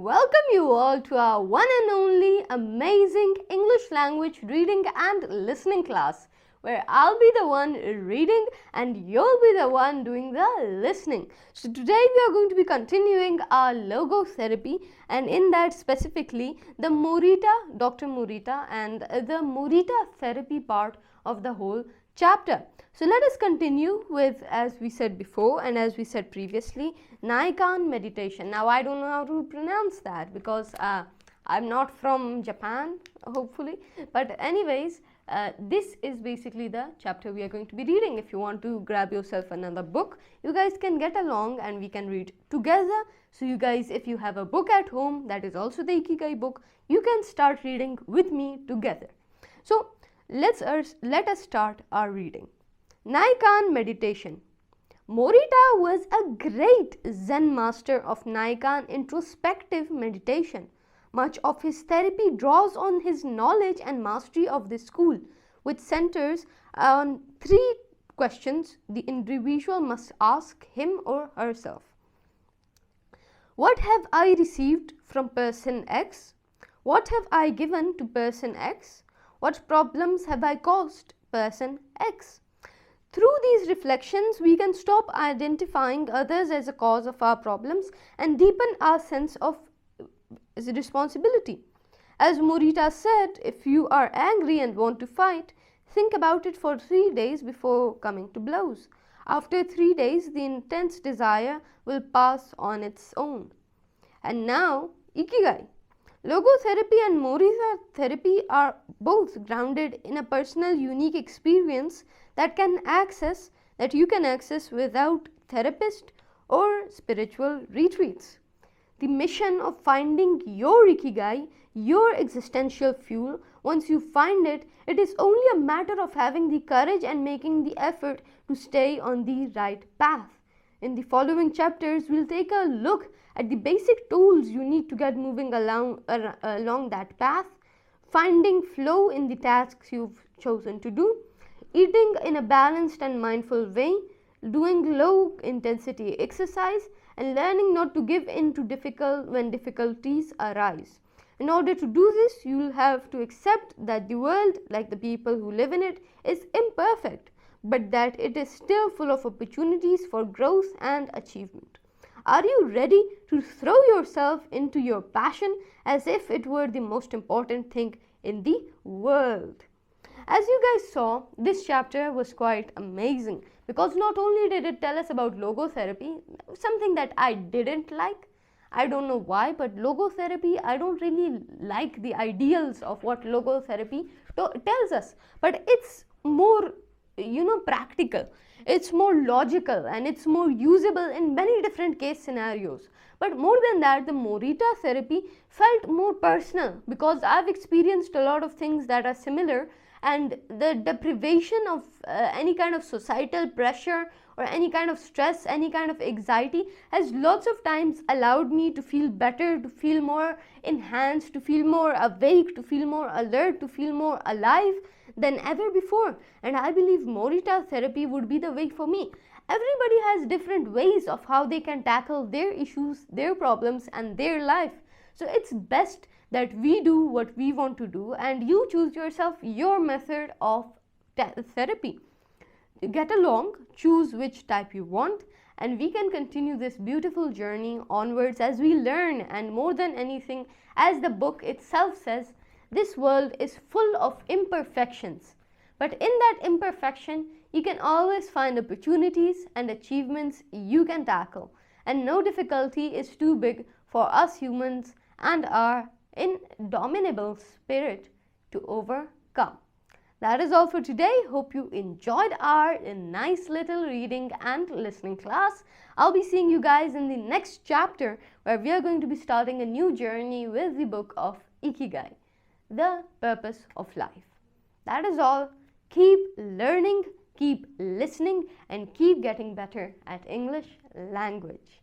welcome you all to our one and only amazing English language reading and listening class, where I'll be the one reading and you'll be the one doing the listening. So today we are going to be continuing our logotherapy, and in that specifically the Dr. Morita and the Morita therapy part of the whole chapter. So let us continue with, as we said before and as we said previously, Naikan meditation. Now I don't know how to pronounce that because I'm not from Japan, hopefully, but anyways, this is basically the chapter we are going to be reading. If you want to grab yourself another book, you guys can get along and we can read together. So you guys, if you have a book at home that is also the Ikigai book, you can start reading with me together. So let us start our reading. Naikan meditation. Morita was a great Zen master of Naikan introspective meditation. Much of his therapy draws on his knowledge and mastery of this school, which centers on 3 questions the individual must ask him or herself. What have I received from person X? What have I given to person X? What problems have I caused person X? Through these reflections, we can stop identifying others as a cause of our problems and deepen our sense of responsibility. As Morita said, if you are angry and want to fight, think about it for 3 days before coming to blows. After 3 days, the intense desire will pass on its own. And now, Ikigai. Logotherapy and Morita therapy are both grounded in a personal, unique experience that you can access without therapist or spiritual retreats. The mission of finding your Ikigai, your existential fuel, once you find it, it is only a matter of having the courage and making the effort to stay on the right path. In the following chapters, we'll take a look at the basic tools you need to get moving along that path, finding flow in the tasks you've chosen to do, eating in a balanced and mindful way, doing low intensity exercise, and learning not to give in to when difficulties arise. In order to do this, you will have to accept that the world, like the people who live in it, is imperfect, but that it is still full of opportunities for growth and achievement. Are you ready to throw yourself into your passion as if it were the most important thing in the world? As you guys saw, this chapter was quite amazing because not only did it tell us about logotherapy, something that I didn't like. I don't know why, but logotherapy, I don't really like the ideals of what logotherapy tells us, but it's more practical, it's more logical, and it's more usable in many different case scenarios. But more than that, the Morita therapy felt more personal because I've experienced a lot of things that are similar, and the deprivation of any kind of societal pressure or any kind of stress, any kind of anxiety has lots of times allowed me to feel better, to feel more enhanced, to feel more awake, to feel more alert, to feel more alive than ever before. And I believe Morita therapy would be the way for me. Everybody has different ways of how they can tackle their issues, their problems, and their life. So it's best that we do what we want to do and you choose yourself your method of therapy. Get along, choose which type you want, and we can continue this beautiful journey onwards as we learn. And more than anything, as the book itself says, this world is full of imperfections, but in that imperfection you can always find opportunities and achievements you can tackle, and no difficulty is too big for us humans and our indomitable spirit to overcome. That is all for today. Hope you enjoyed our nice little reading and listening class. I'll be seeing you guys in the next chapter where we are going to be starting a new journey with the book of Ikigai, the purpose of life. That is all. Keep learning, keep listening, and keep getting better at English language.